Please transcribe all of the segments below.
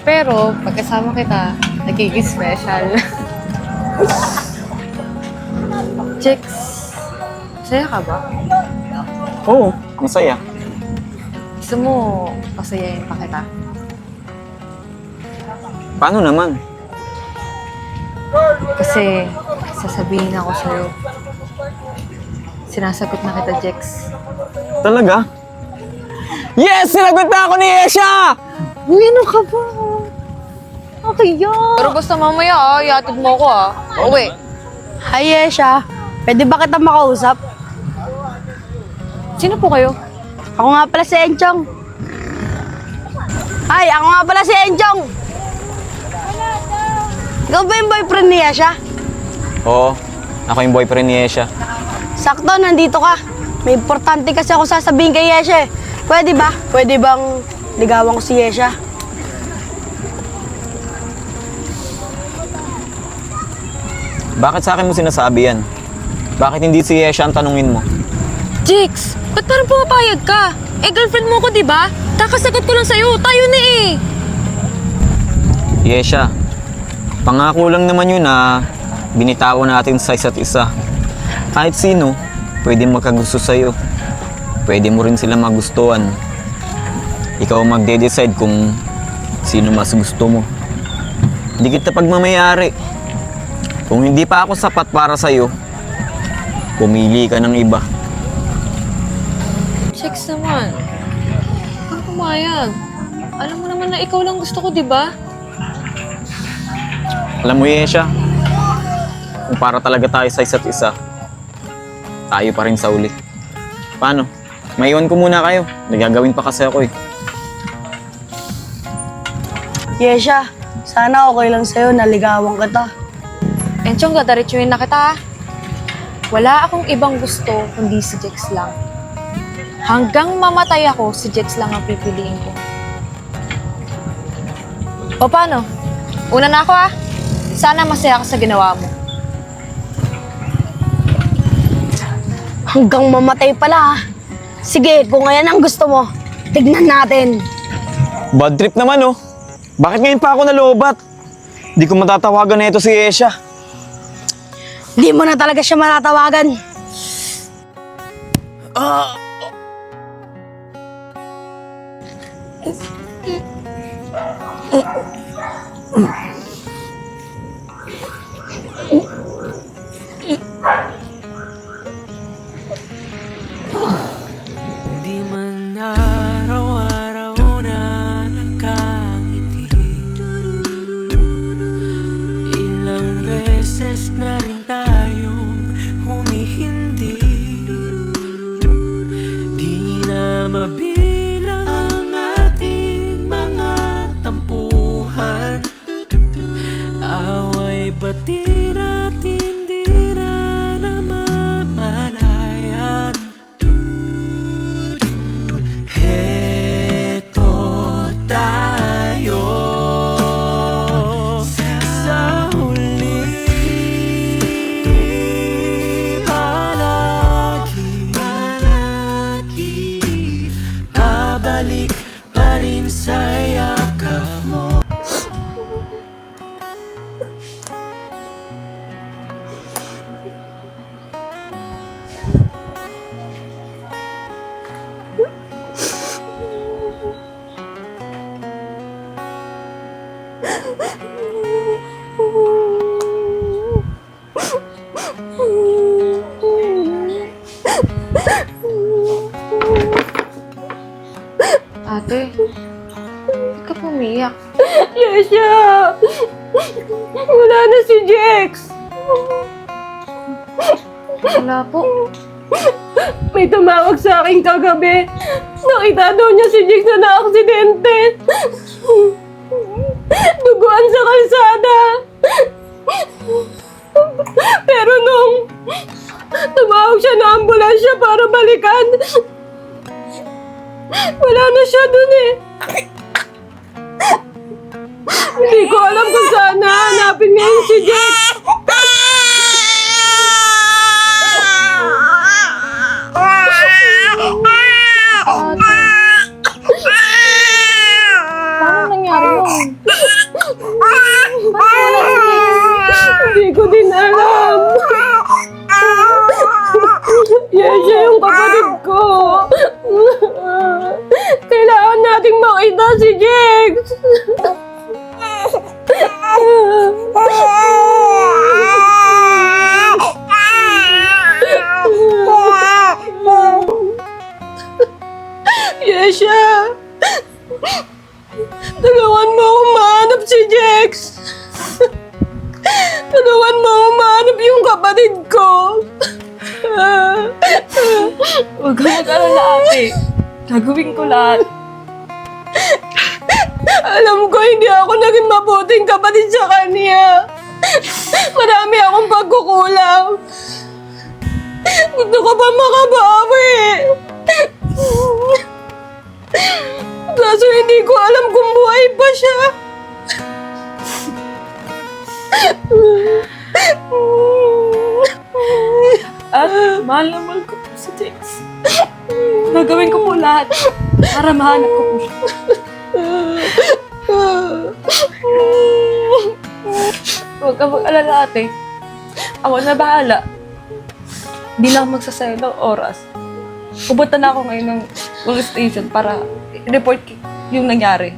Pero, pagkasama kita, nagiging special. Jex, masaya ka ba? Oo, masaya. Gusto mo, pasayahin pa kita? Paano naman? Kasi, sasabihin ako sa'yo. Sinasagot na kita, Jex. Talaga? Yes! Sinagot na ako ni Esha! Uy, ano ka ba? Okay yan. Pero basta mamaya iatid mo ako Uwi. Hi, Yesha. Pwede ba kita makausap? Sino po kayo? Ako nga pala si Enchong. Hi, ako nga pala si Enchong. Ikaw ba yung boyfriend ni Yesha? Oo, ako yung boyfriend ni Esha. Sakto, nandito ka. May importante kasi ako sasabihin kay Yesha eh. Pwede ba? Pwede bang ligawan ko si Yesha? Bakit sa akin mo sinasabi yan? Bakit hindi si Esha ang tanungin mo? Jex, ba't parang pumapayag ka? Girlfriend mo ko, di ba? Kakasagot ko lang sa'yo. Tayo na Esha, pangako lang naman yun na binitawan natin sa isa't isa. Kahit sino, pwede magkagusto sa'yo. Pwede mo rin sila magustuhan. Ikaw magde-decide kung sino mas gusto mo. Hindi kita pagmamayari. Kung hindi pa ako sapat para sa'yo, pumili ka ng iba. Jex naman. Ang pumayag. Alam mo naman na ikaw lang gusto ko, di ba? Alam mo, Esha, kung para talaga tayo sa isa't isa, tayo pa rin sa uli. Paano? Maiwan ko muna kayo. Nagagawin pa kasi ako eh. Yesha, sana okay lang sa'yo na ligawan kita. Enchong, dadaritsuhin na kita. Wala akong ibang gusto kundi si Jex lang. Hanggang mamatay ako, si Jex lang ang pipiliin ko. O paano? Una na ako Sana masaya ka sa ginawa mo. Hanggang mamatay pala. Sige, kung ayan ang gusto mo, tignan natin. Bad trip naman oh. Bakit ngayon pa ako nalobat? Di ko matatawagan na ito si Esha. Hindi mo na talaga siya matatawagan. Di man araw-araw na nakangiti. Ilang beses na rin tayong humihindi. Di na mabilang ang ating mga tampuhan. Away bati natin di na namamalayan. Heto tayo sa huli. Palagi babalik pa rin sa yakap mo. Ate, ba't ka pumiyak? Yesha! Wala na si Jex! Wala po. May tumawag sa akin kagabi. Nakita daw niya si Jex na na-aksidente. Duguan sa kalsada. Pero nung tumawag siya na ambulansya para balikan, wala na siya dun eh. Hindi ko alam kung saan nahanapin ngayon si Jex. Ate, paano nangyari yun? kita si Jex! Yesha! Tulungan mo akong mahanap si Jex! Tulungan mo akong mahanap yung kapatid ko! Huwag ka mag-alala, ate. Gagawin ko lahat. Alam ko hindi ako naging mabuting kapatid sa kanya. Marami akong pagkukulang. Gusto ko pa makabawi. Kaso hindi ko alam kung buhay pa siya. At mahal na mahal ko po si Jex. Gagawin ko po lahat para mahanap ko po siya. Huwag ka mag-alala, ate. Ako na bahala. Hindi lang magsasayang ng oras. Pupunta na ako ngayon ng police station para i-report yung nangyari.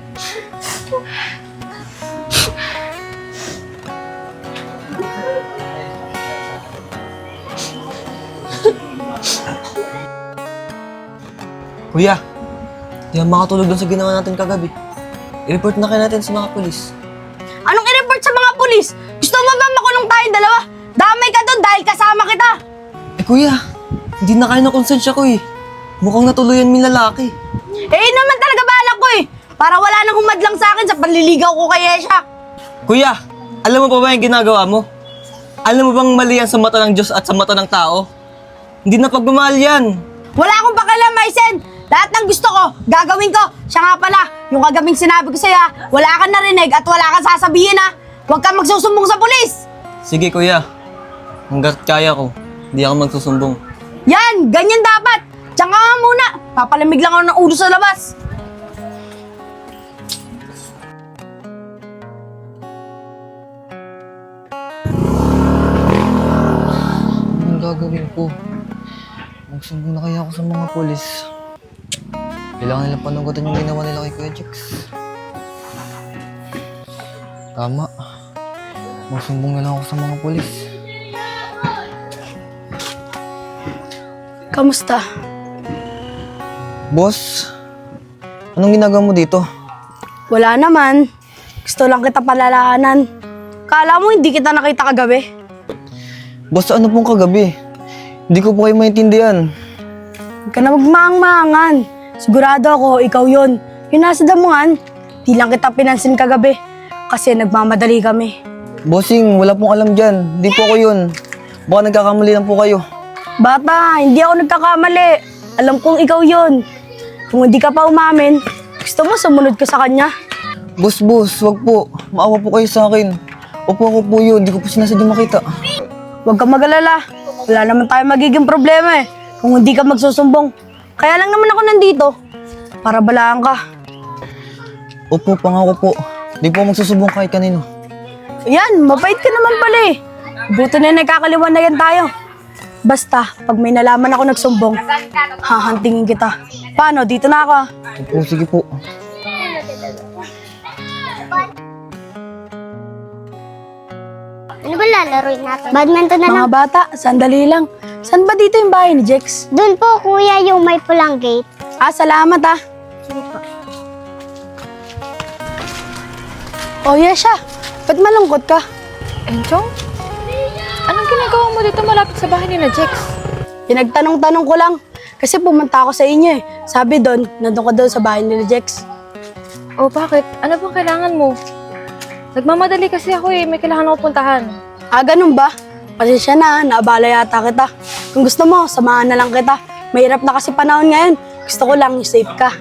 Kuya, di ako makatulog doon sa ginawa natin kagabi. I-report na kayo natin sa mga pulis. Anong i-report sa mga pulis? Gusto mo ba makulong tayong dalawa? Damay ka doon dahil kasama kita. Eh kuya, hindi na kayo na konsensya ko eh. Mukhang natuluyan min lalaki. Eh, naman talaga balak ko eh. Para wala nang humadlang sa akin sa panliligaw ko kay Yesha. Kuya, alam mo pa ba yung ginagawa mo? Alam mo bang mali yan sa mata ng Diyos at sa mata ng tao? Hindi na pagmamahal yan. Wala akong pakialam, Maisen. Lahat ng gusto ko, gagawin ko. Siya nga pala, yung kagabing sinabi ko sa'yo, wala kang narinig at wala kang sasabihin ha. Huwag kang magsusumbong sa pulis. Sige kuya, hanggat kaya ko, hindi ako magsusumbong. Yan, ganyan dapat. Diyan ka nga muna. Papalamig lang ako ng ulo sa labas. Anong gagawin ko? Magsumbong na kaya ako sa mga pulis. Kailangan nilang panagutan yung ginawa nila kay Kuya Jex. Tama. Magsumbong na lang ako sa mga pulis. Kamusta? Boss, anong ginagawa mo dito? Wala naman. Gusto lang kita palalahanan. Kala mo hindi kita nakita kagabi? Boss, ano pong kagabi? Hindi ko po kayo maintindihan. Huwag ka na magmaang-maangan. Sigurado ako, ikaw yon. Yung nasa damuhan, di lang kita pinansin kagabi. Kasi nagmamadali kami. Bossing, wala pong alam dyan. Hindi po ako yun. Baka nagkakamali lang po kayo. Bata, hindi ako nagkakamali. Alam kong ikaw yon. Kung hindi ka pa umamin, gusto mo sumunod ka sa kanya? Boss, wag po. Maawa po kayo sa akin. Opo, ako po yun. Hindi ko po sinasadya makita. Huwag kang mag-alala. Wala naman tayo magiging problema eh. Kung hindi ka magsusumbong. Kaya lang naman ako nandito. Para balaan ka. Opo, pangako po. Hindi po magsusubong kahit kanino. Yan, mabait ka naman pala eh. Buto na nagkakaliwanagan tayo. Basta, pag may nalaman ako nagsumbong, hahantingin kita. Paano? Dito na ako. Opo, sige po. Ano ba lalaroin natin? Badminton na lang. Mga bata, sandali lang. Saan ba dito yung bahay ni Jex? Doon po, kuya, yung may pulang gate. Salamat ah. Sige po. Oh, Yesha. Ba't malungkot ka? Enchong? Anong ginagawa mo dito malapit sa bahay ni na Jex? Pinagtanong-tanong ko lang. Kasi pumunta ako sa inyo eh. Sabi doon, nandun ka doon sa bahay ni Jex. Oh, bakit? Ano bang kailangan mo? Nagmamadali kasi ako eh. May kailangan ako puntahan. Ganun ba? Pasensya na, naabala yata kita. Kung gusto mo, samahan na lang kita. Mahirap na kasi panahon ngayon. Gusto ko lang, safe ka.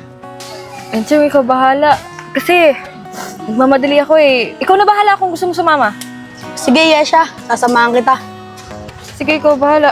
Enchong, ikaw bahala. Kasi, nagmamadali ako eh. Ikaw na bahala kung gusto mo sumama. Sige, Yesha. Sasamahan kita. Sige, ikaw bahala.